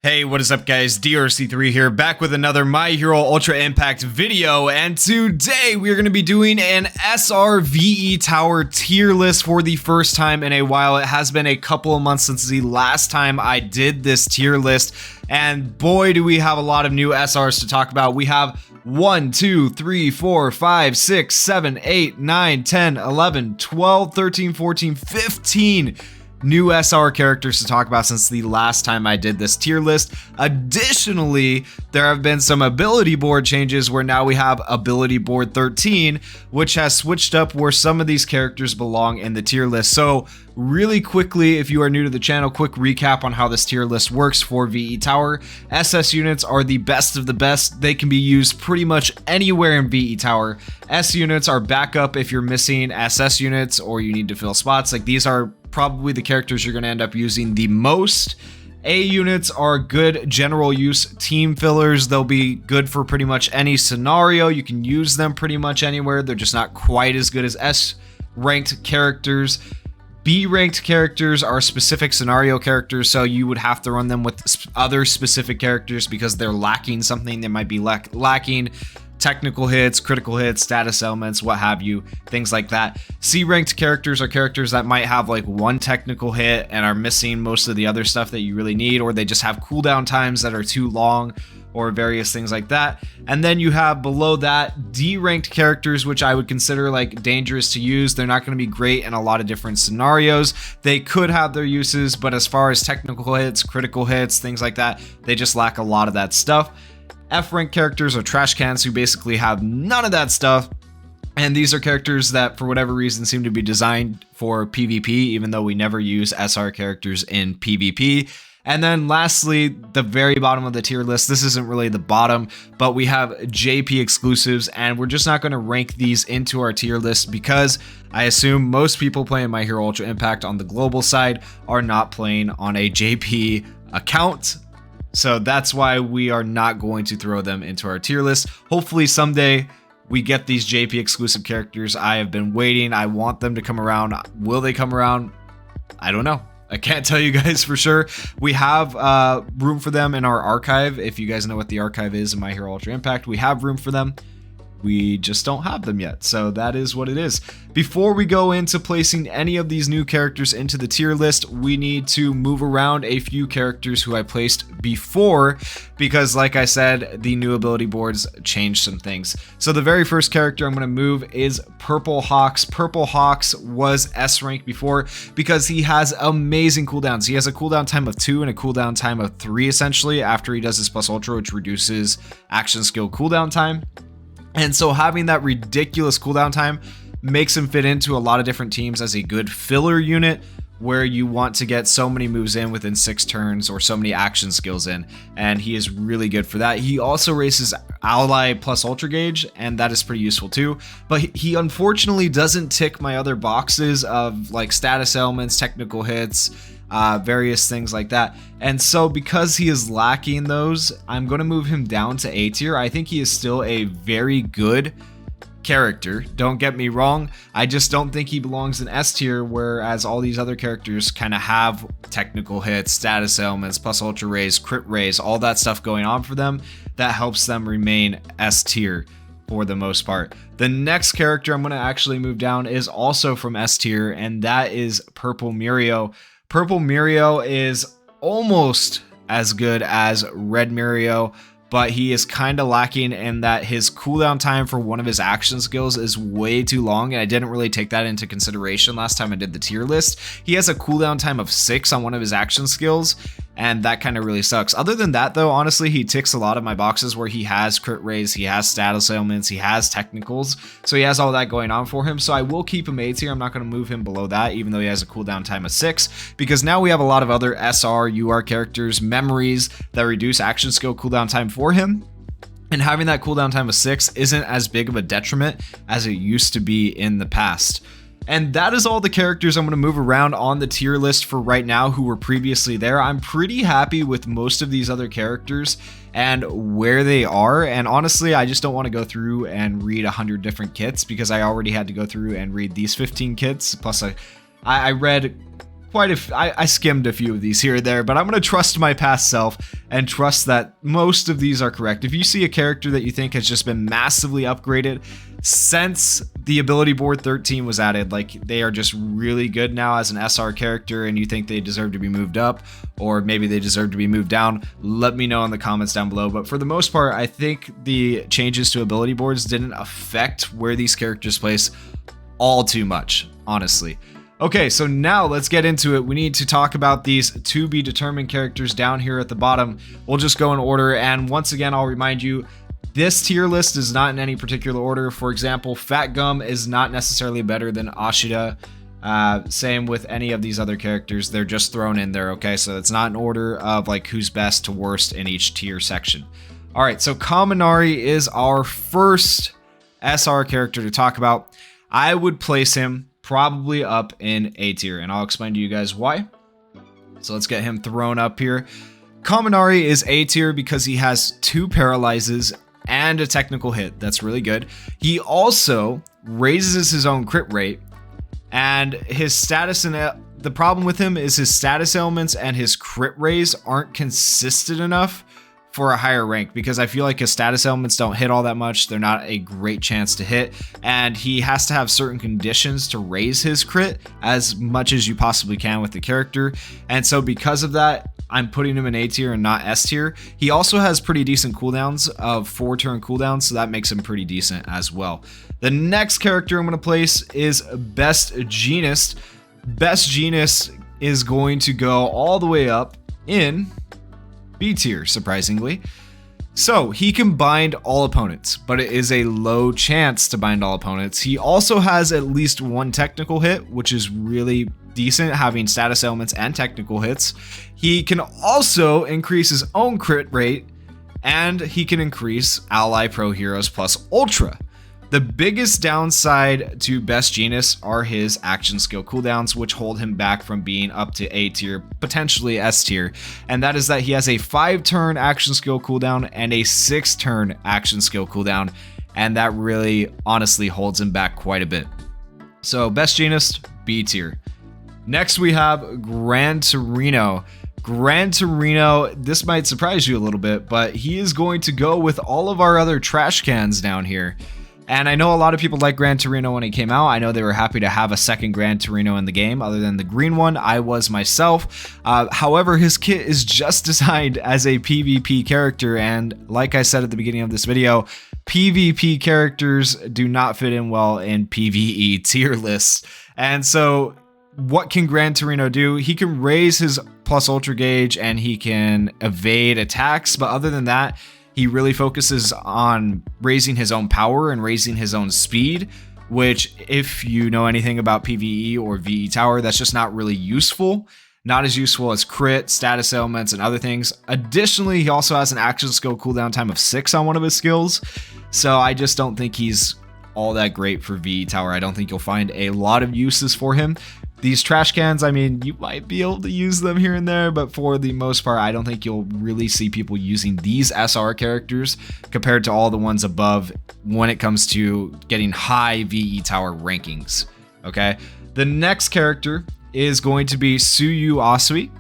Hey, what is up guys, DRC3 here, back with another My Hero Ultra Impact video, and today we're going to be doing an SRVE Tower tier list for the first time in a while. It has been a couple of months since the last time I did this tier list, and boy do we have a lot of new SRs to talk about. We have 1, 2, 3, 4, 5, 6, 7, 8, 9, 10, 11, 12, 13, 14, 15 new SR characters to talk about since the last time I did this tier list. Additionally, there have been some ability board changes where now we have ability board 13, which has switched up where some of these characters belong in the tier list. So really quickly, if you are new to the channel, quick recap on how this tier list works for VE Tower. SS units are the best of the best. They can be used pretty much anywhere in VE Tower. S units are backup if you're missing SS units or you need to fill spots. Like, these are probably the characters you're going to end up using the most. A units are good general use team fillers. They'll be good for pretty much any scenario. You can use them pretty much anywhere. They're just not quite as good as S ranked characters. B ranked characters are specific scenario characters, so you would have to run them with other specific characters because they're lacking something. They might be lacking technical hits, critical hits, status elements, what have you, things like that. C-ranked characters are characters that might have like one technical hit and are missing most of the other stuff that you really need, or they just have cooldown times that are too long, or various things like that. And then you have below that D-ranked characters, which I would consider like dangerous to use. They're not going to be great in a lot of different scenarios. They could have their uses, but as far as technical hits, critical hits, things like that, they just lack a lot of that stuff. F-rank characters are trash cans who basically have none of that stuff, and these are characters that for whatever reason seem to be designed for PvP, even though we never use SR characters in PvP. And then lastly, the very bottom of the tier list, this isn't really the bottom, but we have JP exclusives, and we're just not going to rank these into our tier list because I assume most people playing My Hero Ultra Impact on the global side are not playing on a JP account. So that's why we are not going to throw them into our tier list. Hopefully someday we get these JP exclusive characters. I have been waiting. I want them to come around. Will they come around? I don't know. I can't tell you guys for sure. We have room for them in our archive. If you guys know what the archive is in My Hero Ultra Impact, we have room for them. We just don't have them yet, so that is what it is. Before we go into placing any of these new characters into the tier list, we need to move around a few characters who I placed before, because like I said, the new ability boards changed some things. So the very first character I'm going to move is Purple Hawks. Purple Hawks was S rank before because he has amazing cooldowns. He has a cooldown time of 2 and a cooldown time of 3 essentially after he does his plus ultra, which reduces action skill cooldown time. And so having that ridiculous cooldown time makes him fit into a lot of different teams as a good filler unit where you want to get so many moves in within 6 turns or so many action skills in, and he is really good for that. He also raises ally plus ultra gauge, and that is pretty useful too, but he unfortunately doesn't tick my other boxes of like status elements, technical hits, various things like that. And so because he is lacking those, I'm going to move him down to A tier. I think he is still a very good character, don't get me wrong. I just don't think he belongs in S tier, whereas all these other characters kind of have technical hits, status elements, plus ultra raise, crit raise, all that stuff going on for them that helps them remain S tier for the most part. The next character I'm going to actually move down is also from S tier, and that is Purple Mirio. Purple Mirio is almost as good as Red Mirio, but he is kind of lacking in that his cooldown time for one of his action skills is way too long, and I didn't really take that into consideration last time I did the tier list. He has a cooldown time of 6 on one of his action skills, and that kind of really sucks. Other than that though, honestly, he ticks a lot of my boxes where he has crit raise, he has status ailments, he has technicals, so he has all that going on for him. So I will keep him A tier. I'm not going to move him below that, even though he has a cooldown time of 6, because now we have a lot of other SR, UR characters, memories that reduce action skill cooldown time for him. And having that cooldown time of 6 isn't as big of a detriment as it used to be in the past. And that is all the characters I'm going to move around on the tier list for right now who were previously there. I'm pretty happy with most of these other characters and where they are. And honestly, I just don't want to go through and read 100 different kits because I already had to go through and read these 15 kits. Plus, I read I skimmed a few of these here and there, but I'm going to trust my past self and trust that most of these are correct. If you see a character that you think has just been massively upgraded since the ability board 13 was added, like they are just really good now as an SR character and you think they deserve to be moved up, or maybe they deserve to be moved down, let me know in the comments down below. But for the most part, I think the changes to ability boards didn't affect where these characters place all too much, honestly. Okay, so now let's get into it. We need to talk about these to be determined characters down here at the bottom. We'll just go in order, and once again, I'll remind you, this tier list is not in any particular order. For example, Fat Gum is not necessarily better than Ashida. Same with any of these other characters. They're just thrown in there, okay? So it's not in order of like who's best to worst in each tier section. All right, so Kaminari is our first SR character to talk about. I would place him probably up in A tier, and I'll explain to you guys why. So let's get him thrown up here. Kaminari is A tier because he has 2 paralyzes and a technical hit. That's really good. He also raises his own crit rate, and his status, and the problem with him is his status elements and his crit raise aren't consistent enough for a higher rank, because I feel like his status elements don't hit all that much. They're not a great chance to hit, and he has to have certain conditions to raise his crit as much as you possibly can with the character. And so because of that, I'm putting him in A tier and not S tier. He also has pretty decent cooldowns of 4-turn cooldowns, so that makes him pretty decent as well. The next character I'm going to place is Best Genus. Best Genus is going to go all the way up in B tier, surprisingly. So he can bind all opponents, but it is a low chance to bind all opponents. He also has at least 1 technical hit, which is really decent, having status elements and technical hits. He can also increase his own crit rate, and he can increase ally pro heroes plus ultra. The biggest downside to Best Genus are his action skill cooldowns, which hold him back from being up to A tier, potentially S tier. And that is that he has a 5-turn action skill cooldown and a 6-turn action skill cooldown. And that really honestly holds him back quite a bit. So Best Genus, B tier. Next we have Gran Torino. Gran Torino, this might surprise you a little bit, but he is going to go with all of our other trash cans down here. And I know a lot of people like Gran Torino when he came out. I know they were happy to have a second Gran Torino in the game other than the green one. I was myself. However, his kit is just designed as a PvP character. And like I said at the beginning of this video, PvP characters do not fit in well in PvE tier lists. And so what can Gran Torino do? He can raise his plus ultra gauge and he can evade attacks. But other than that, he really focuses on raising his own power and raising his own speed, which if you know anything about PvE or VE Tower, that's just not really useful. Not as useful as crit, status elements, and other things. Additionally, he also has an action skill cooldown time of 6 on one of his skills. So I just don't think he's all that great for VE Tower. I don't think you'll find a lot of uses for him. These trash cans, I mean, you might be able to use them here and there, but for the most part, I don't think you'll really see people using these SR characters compared to all the ones above when it comes to getting high VE Tower rankings, okay? The next character is going to be Suyu Asui.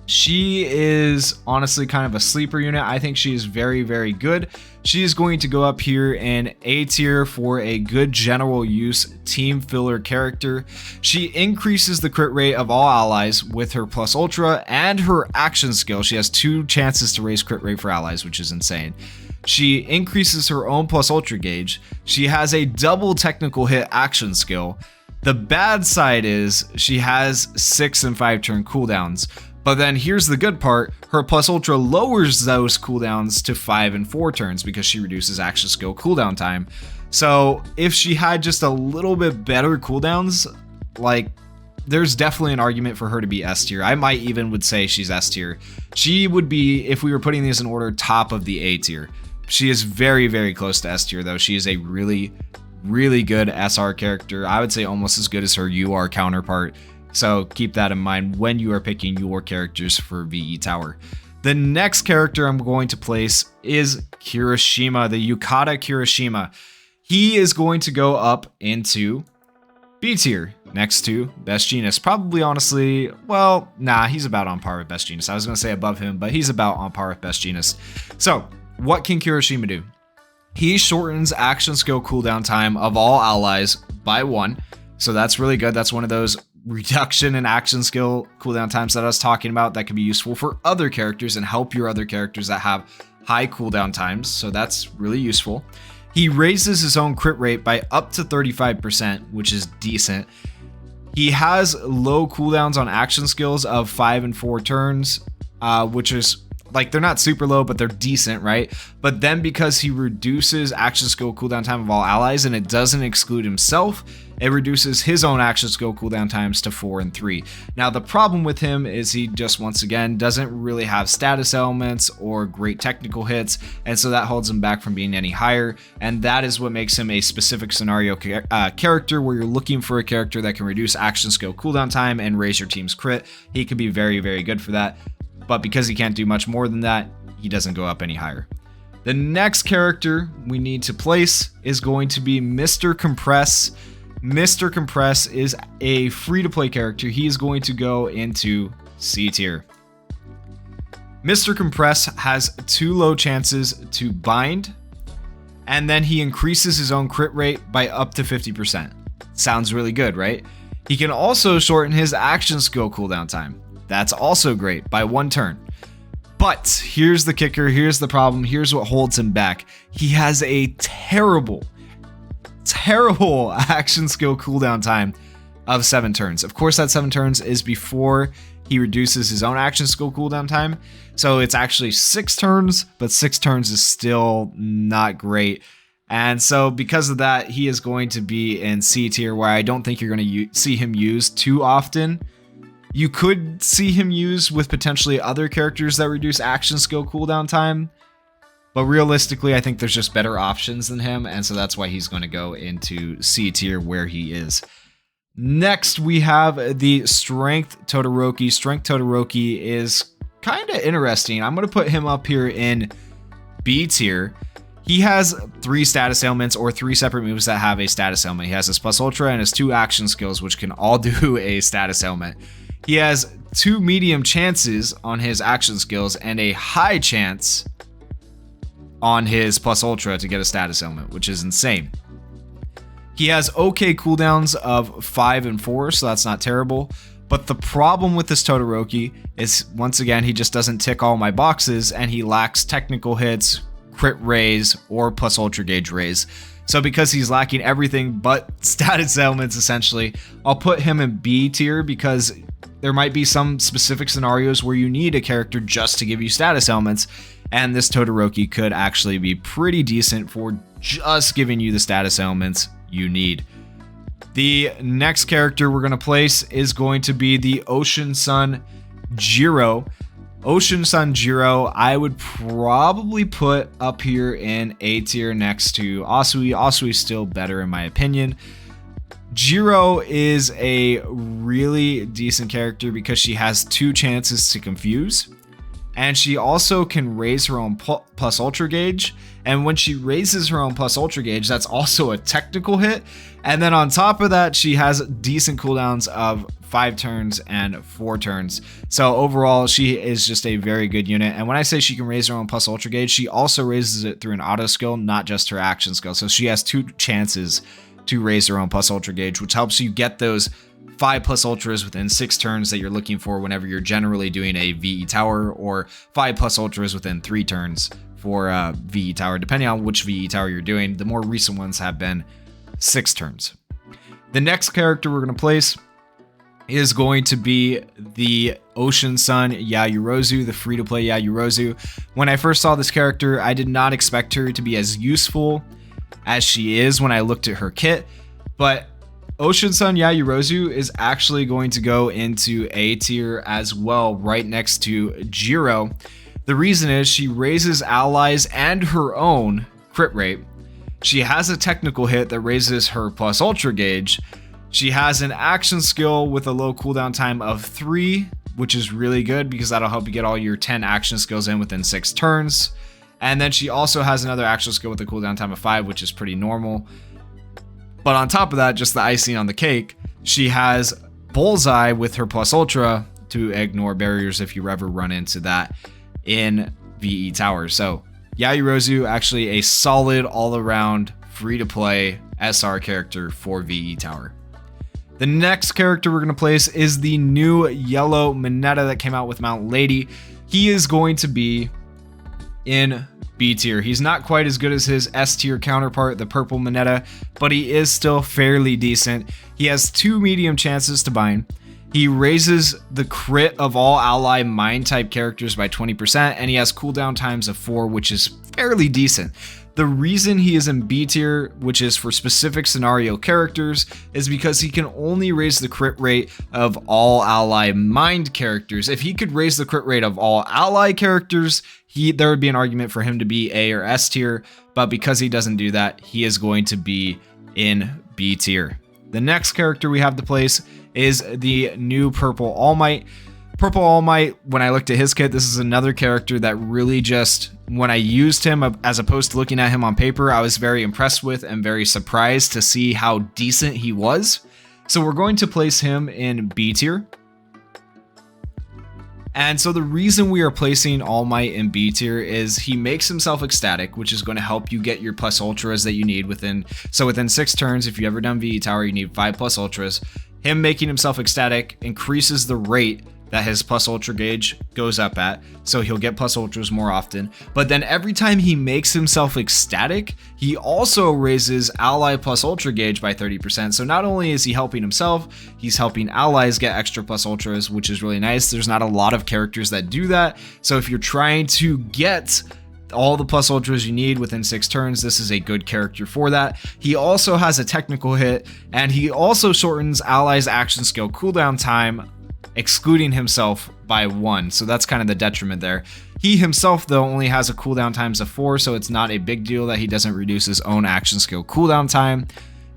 She is honestly kind of a sleeper unit. I think she is very, very good. She is going to go up here in A tier for a good general use team filler character. She increases the crit rate of all allies with her plus ultra and her action skill. She has 2 chances to raise crit rate for allies, which is insane. She increases her own plus ultra gauge. She has a double technical hit action skill. The bad side is she has 6 and 5 turn cooldowns. But then here's the good part, her plus ultra lowers those cooldowns to 5 and 4 turns because she reduces action skill cooldown time. So if she had just a little bit better cooldowns, like there's definitely an argument for her to be S tier. I might even would say she's S tier. She would be, if we were putting these in order, top of the A tier. She is very, very close to S tier though. She is a really, really good SR character. I would say almost as good as her UR counterpart. So keep that in mind when you are picking your characters for VE Tower. The next character I'm going to place is Kirishima, the Yukata Kirishima. He is going to go up into B tier. next to Best Genus. Probably, honestly, well, nah, he's about on par with Best Genus. I was going to say above him, but he's about on par with Best Genus. So, what can Kirishima do? He shortens action skill cooldown time of all allies by 1. So that's really good. That's one of those reduction in action skill cooldown times that I was talking about that can be useful for other characters and help your other characters that have high cooldown times. So that's really useful. He raises his own crit rate by up to 35%, which is decent. He has low cooldowns on action skills of 5 and 4 turns, which is like, they're not super low, but they're decent, right? But then because he reduces action skill cooldown time of all allies and it doesn't exclude himself, it reduces his own action skill cooldown times to 4 and 3. Now, the problem with him is he just, once again, doesn't really have status elements or great technical hits, and so that holds him back from being any higher, and that is what makes him a specific scenario character where you're looking for a character that can reduce action skill cooldown time and raise your team's crit. He could be very, very good for that. But because he can't do much more than that, he doesn't go up any higher. The next character we need to place is going to be Mr. Compress. Mr. Compress is a free-to-play character. He is going to go into C tier. Mr. Compress has 2 low chances to bind, and then he increases his own crit rate by up to 50%. Sounds really good, right? He can also shorten his action skill cooldown time. That's also great, by 1 turn. But here's the kicker, here's the problem, here's what holds him back. He has a terrible action skill cooldown time of 7 turns. Of course, that 7 turns is before he reduces his own action skill cooldown time. So it's actually 6 turns, but 6 turns is still not great. And so because of that, he is going to be in C tier, where I don't think you're going to see him used too often. You could see him used with potentially other characters that reduce action skill cooldown time, but realistically, I think there's just better options than him, and so that's why he's going to go into C tier where he is. Next, we have the Strength Todoroki. Strength Todoroki is kind of interesting. I'm going to put him up here in B tier. He has 3 status ailments, or 3 separate moves that have a status ailment. He has his Plus Ultra and his 2 action skills, which can all do a status ailment. He has 2 medium chances on his action skills and a high chance on his Plus Ultra to get a status ailment, which is insane. He has okay cooldowns of 5 and 4, so that's not terrible. But the problem with this Todoroki is, once again, he just doesn't tick all my boxes, and he lacks technical hits, crit raise, or Plus Ultra gauge raise. So because he's lacking everything but status ailments, essentially, I'll put him in B tier, because there might be some specific scenarios where you need a character just to give you status ailments, and this Todoroki could actually be pretty decent for just giving you the status ailments you need. The next character we're going to place is going to be the Ocean Sun Jiro. Ocean Sun Jiro, I would probably put up here in A tier next to Asui. Asui's still better in my opinion. Jiro is a really decent character because she has 2 chances to confuse, and she also can raise her own Plus Ultra gauge, and when she raises her own Plus Ultra gauge, that's also a technical hit, and then on top of that, she has decent cooldowns of 5 turns and 4 turns. So overall, she is just a very good unit, and when I say she can raise her own Plus Ultra gauge, she also raises it through an auto skill, not just her action skill, so she has 2 chances to raise their own Plus Ultra gauge, which helps you get those 5 Plus Ultras within 6 turns that you're looking for whenever you're generally doing a VE tower, or 5 Plus Ultras within 3 turns for VE tower, depending on which VE tower you're doing. The more recent ones have been 6 turns. The next character we're going to place is going to be the Ocean Sun Yaoyorozu, the free-to-play Yaoyorozu. When I first saw this character, I did not expect her to be as useful as she is when I looked at her kit, but Ocean Sun Yaoyorozu is actually going to go into A tier as well, right next to Jiro. The reason is she raises allies and her own crit rate. She has a technical hit that raises her Plus Ultra gauge. She has an action skill with a low cooldown time of 3, which is really good because that'll help you get all your 10 action skills in within 6 turns. And then she also has another action skill with a cooldown time of 5, which is pretty normal. But on top of that, just the icing on the cake, She has Bullseye with her Plus Ultra to ignore barriers if you ever run into that in VE Tower. So Yaoyorozu, actually a solid all-around free-to-play SR character for VE Tower. The next character we're going to place is the new yellow Mineta that came out with Mount Lady. He is going to be in B tier. He's not quite as good as his S tier counterpart, the purple Mineta, but he is still fairly decent. He has 2 medium chances to bind. He raises the crit of all ally mind type characters by 20%, and he has cooldown times of 4, which is fairly decent. The reason he is in B tier, which is for specific scenario characters, is because he can only raise the crit rate of all ally mind characters. If he could raise the crit rate of all ally characters, there would be an argument for him to be A or S tier, but because he doesn't do that, he is going to be in B tier. The next character we have to place is the new purple All Might. Purple All Might, when I looked at his kit, this is another character that really just, when I used him as opposed to looking at him on paper, I was very impressed with and very surprised to see how decent he was. So we're going to place him in B tier. And so the reason we are placing All Might in B tier is he makes himself ecstatic, which is going to help you get your plus ultras that you need within 6 turns. If you've ever done VE Tower, you need 5 plus ultras. Him making himself ecstatic increases the rate that his plus ultra gauge goes up at, so he'll get plus ultras more often. But then every time he makes himself ecstatic, he also raises ally plus ultra gauge by 30%. So not only is he helping himself, he's helping allies get extra plus ultras, which is really nice. There's not a lot of characters that do that. So if you're trying to get all the plus ultras you need within 6 turns, this is a good character for that. He also has a technical hit, and he also shortens allies action skill cooldown time, excluding himself, by 1. So that's kind of the detriment there. He himself, though, only has a cooldown times of 4, so it's not a big deal that he doesn't reduce his own action skill cooldown time.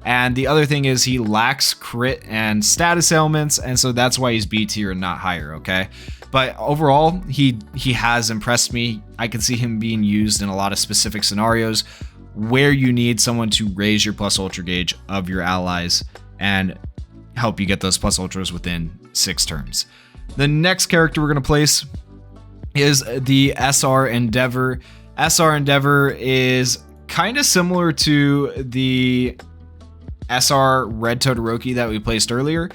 And the other thing is he lacks crit and status ailments, and so that's why he's B tier and not higher, okay? But overall, he has impressed me. I can see him being used in a lot of specific scenarios where you need someone to raise your plus ultra gauge of your allies and help you get those plus ultras within 6 turns. The next character we're going to place is the SR Endeavor. SR Endeavor is kind of similar to the SR Red Todoroki that we placed earlier.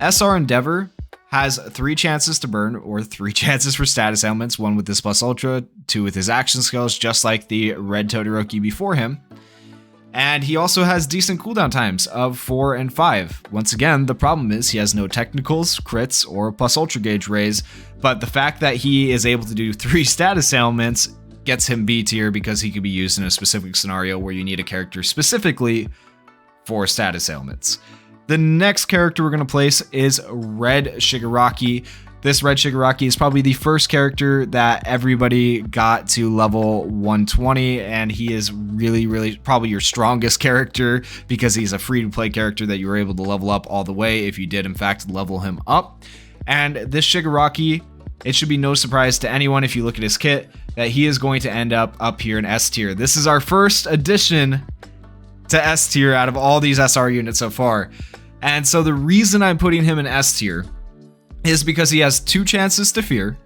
SR Endeavor has 3 chances to burn, or 3 chances for status ailments, 1 with his plus ultra, 2 with his action skills, just like the Red Todoroki before him. And he also has decent cooldown times of 4 and 5. Once again, the problem is he has no technicals, crits, or plus ultra gauge raise, but the fact that he is able to do 3 status ailments gets him B tier because he could be used in a specific scenario where you need a character specifically for status ailments. The next character we're going to place is Red Shigaraki. This Red Shigaraki is probably the first character that everybody got to level 120, and he is really probably your strongest character because he's a free-to-play character that you were able to level up all the way if you did in fact level him up. And this Shigaraki, it should be no surprise to anyone if you look at his kit that he is going to end up here in S tier. This is our first addition to S tier out of all these SR units so far. And so the reason I'm putting him in S tier is because he has 2 chances to fear.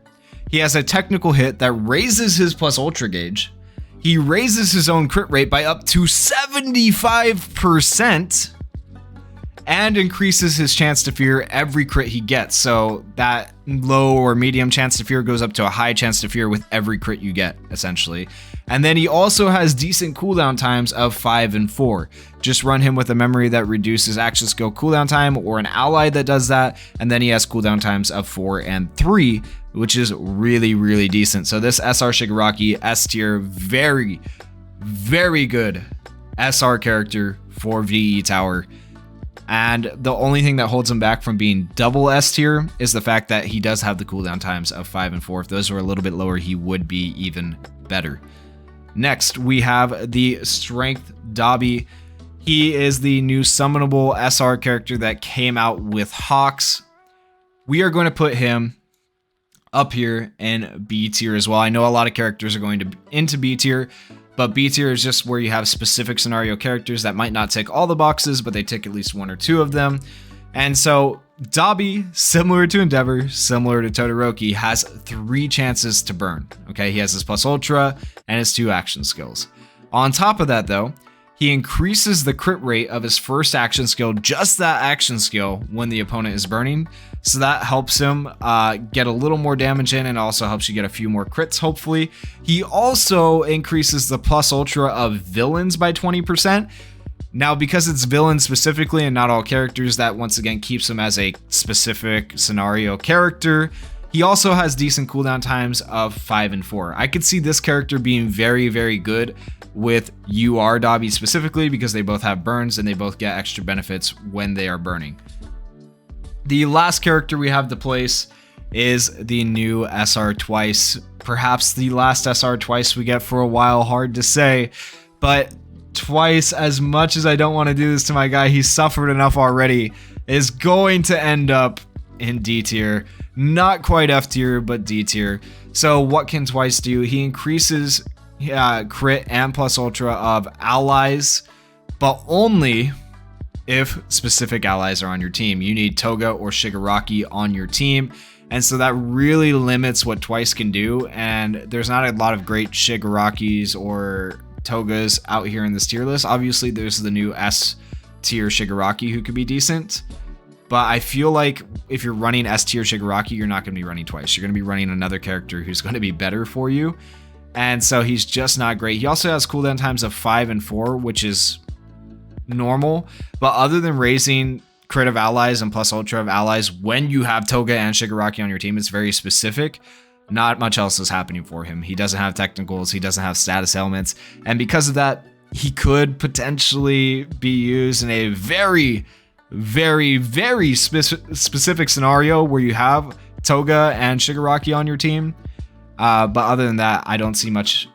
He has a technical hit that raises his plus ultra gauge. He raises his own crit rate by up to 75% and increases his chance to fear every crit he gets. So that low or medium chance to fear goes up to a high chance to fear with every crit you get, essentially. And then he also has decent cooldown times of 5 and 4. Just run him with a memory that reduces action skill cooldown time, or an ally that does that, and then he has cooldown times of 4 and 3, which is really decent. So this SR Shigaraki, S tier, very good SR character for VE Tower. And the only thing that holds him back from being double S tier is the fact that he does have the cooldown times of 5 and 4. If those were a little bit lower, he would be even better. Next, we have the Strength Dabi. He is the new summonable SR character that came out with Hawks. We are going to put him up here in B tier as well. I know a lot of characters are going into B tier, but B tier is just where you have specific scenario characters that might not tick all the boxes, but they tick at least 1 or 2 of them. And so Dabi, similar to Endeavor, similar to Todoroki, has 3 chances to burn. Okay, he has his plus ultra and his 2 action skills. On top of that though, he increases the crit rate of his first action skill, just that action skill, when the opponent is burning. So that helps him get a little more damage in and also helps you get a few more crits, hopefully. He also increases the plus ultra of villains by 20%. Now, because it's villains specifically and not all characters, that once again keeps him as a specific scenario character. He also has decent cooldown times of 5 and 4. I could see this character being very, very good with UR Dabi specifically because they both have burns and they both get extra benefits when they are burning. The last character we have to place is the new SR Twice. Perhaps the last SR Twice we get for a while, hard to say, but Twice, as much as I don't want to do this to my guy, he's suffered enough already, is going to end up in D tier. Not quite F tier, but D tier. So what can Twice do? He increases crit and plus ultra of allies, but only if specific allies are on your team. You need Toga or Shigaraki on your team, and so that really limits what Twice can do, and there's not a lot of great Shigarakis or Togas out here in this tier list. Obviously there's the new S tier Shigaraki who could be decent, but I feel like if you're running S tier Shigaraki, you're not going to be running Twice. You're going to be running another character who's going to be better for you, and so he's just not great. He also has cooldown times of 5 and 4, which is normal, but other than raising crit of allies and plus ultra of allies when you have Toga and Shigaraki on your team, it's very specific. Not much else is happening for him. He doesn't have technicals, he doesn't have status elements, and because of that, he could potentially be used in a very, very, very specific scenario where you have Toga and Shigaraki on your team. But other than that, I don't see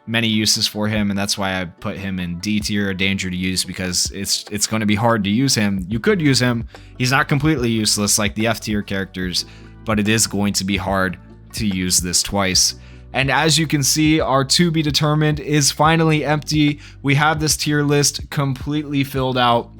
many uses for him, and that's why I put him in D tier, a danger to use, because it's going to be hard to use him. You could use him. He's not completely useless like the F tier characters, but it is going to be hard to use this Twice. And as you can see, our to be determined is finally empty. We have this tier list completely filled out,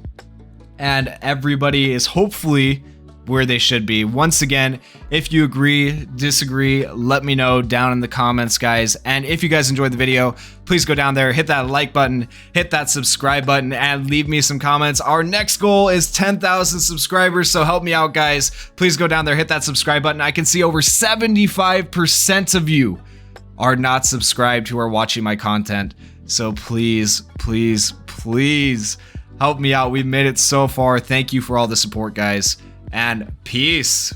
and everybody is hopefully where they should be. Once again, if you agree, disagree, let me know down in the comments, guys. And if you guys enjoyed the video, please go down there, hit that like button, hit that subscribe button, and leave me some comments. Our next goal is 10,000 subscribers, so help me out, guys. Please go down there, hit that subscribe button. I can see over 75% of you are not subscribed who are watching my content. So please, please, please help me out. We've made it so far. Thank you for all the support, guys. And peace.